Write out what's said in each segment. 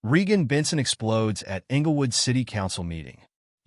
Regan Benson explodes at Englewood City Council meeting.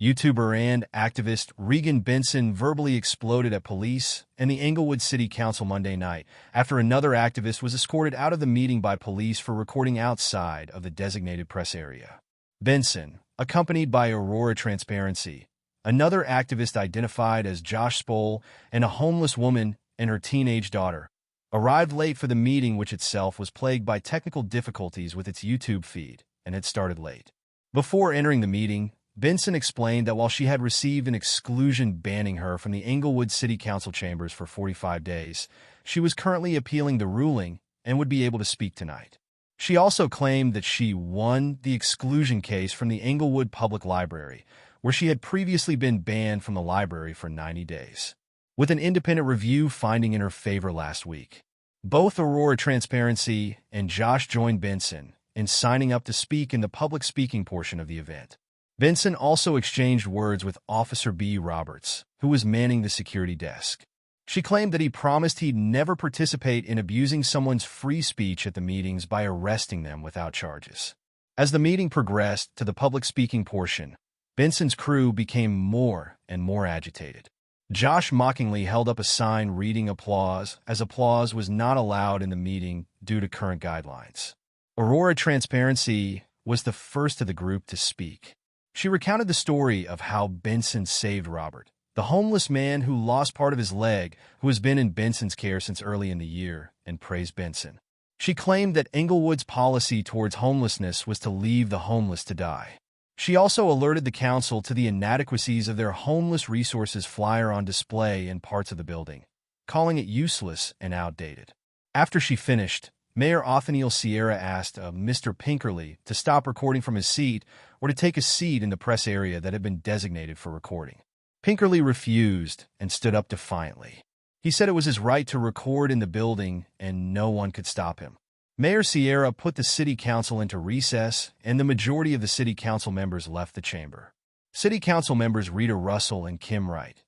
YouTuber and activist Regan Benson verbally exploded at police and the Englewood City Council Monday night after another activist was escorted out of the meeting by police for recording outside of the designated press area. Benson, accompanied by Aurora Transparency, another activist identified as Josh Spoll, and a homeless woman and her teenage daughter, arrived late for the meeting, which itself was plagued by technical difficulties with its YouTube feed and had started late. Before entering the meeting, Benson explained that while she had received an exclusion banning her from the Englewood City Council chambers for 45 days, she was currently appealing the ruling and would be able to speak tonight. She also claimed that she won the exclusion case from the Englewood Public Library, where she had previously been banned from the library for 90 days, with an independent review finding in her favor last week. Both Aurora Transparency and Josh joined Benson in signing up to speak in the public speaking portion of the event. Benson also exchanged words with Officer B. Roberts, who was manning the security desk. She claimed that he promised he'd never participate in abusing someone's free speech at the meetings by arresting them without charges. As the meeting progressed to the public speaking portion, Benson's crew became more and more agitated. Josh mockingly held up a sign reading applause, as applause was not allowed in the meeting due to current guidelines. Aurora Transparency was the first of the group to speak. She recounted the story of how Benson saved Robert, the homeless man who lost part of his leg, who has been in Benson's care since early in the year, and praised Benson. She claimed that Englewood's policy towards homelessness was to leave the homeless to die. She also alerted the council to the inadequacies of their homeless resources flyer on display in parts of the building, calling it useless and outdated. After she finished, Mayor Othniel Sierra asked Mr. Pinkerley to stop recording from his seat or to take a seat in the press area that had been designated for recording. Pinkerley refused and stood up defiantly. He said it was his right to record in the building and no one could stop him. Mayor Sierra put the city council into recess, and the majority of the city council members left the chamber. City council members Rita Russell and Kim Wright,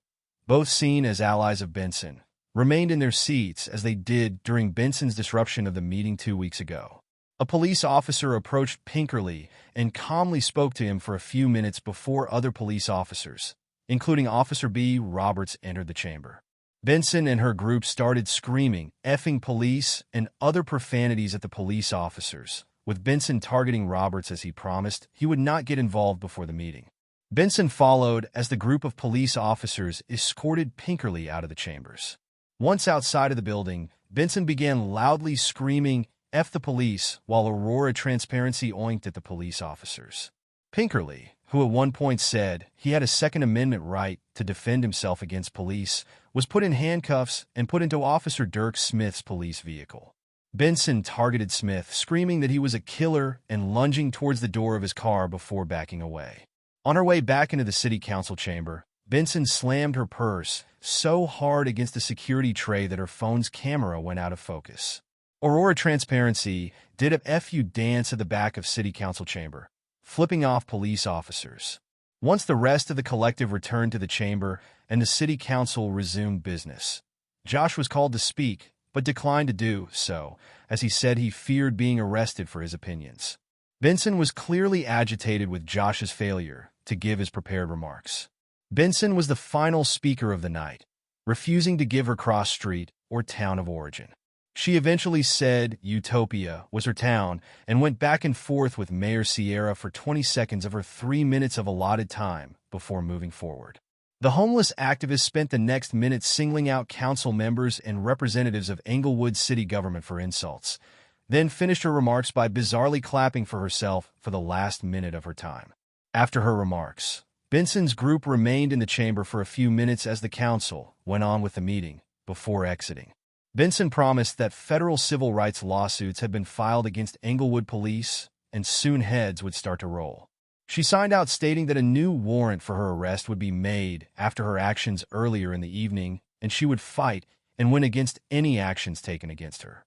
both seen as allies of Benson, remained in their seats as they did during Benson's disruption of the meeting 2 weeks ago. A police officer approached Pinkerley and calmly spoke to him for a few minutes before other police officers, including Officer B. Roberts, entered the chamber. Benson and her group started screaming, "Effing police," and other profanities at the police officers, with Benson targeting Roberts as he promised he would not get involved before the meeting. Benson followed as the group of police officers escorted Pinkerley out of the chambers. Once outside of the building, Benson began loudly screaming, "F the police," while Aurora Transparency oinked at the police officers. Pinkerley, who at one point said he had a Second Amendment right to defend himself against police, was put in handcuffs and put into Officer Dirk Smith's police vehicle. Benson targeted Smith, screaming that he was a killer and lunging towards the door of his car before backing away. On her way back into the city council chamber, Benson slammed her purse so hard against the security tray that her phone's camera went out of focus. Aurora Transparency did a FU dance at the back of city council chamber, flipping off police officers. Once the rest of the collective returned to the chamber and the city council resumed business, Josh was called to speak, but declined to do so, as he said he feared being arrested for his opinions. Benson was clearly agitated with Josh's failure to give his prepared remarks. Benson was the final speaker of the night, refusing to give her cross street or town of origin. She eventually said Utopia was her town and went back and forth with Mayor Sierra for 20 seconds of her 3 minutes of allotted time before moving forward. The homeless activist spent the next minute singling out council members and representatives of Englewood city government for insults, then finished her remarks by bizarrely clapping for herself for the last minute of her time. After her remarks, Benson's group remained in the chamber for a few minutes as the council went on with the meeting before exiting. Benson promised that federal civil rights lawsuits had been filed against Englewood police and soon heads would start to roll. She signed out stating that a new warrant for her arrest would be made after her actions earlier in the evening, and she would fight and win against any actions taken against her.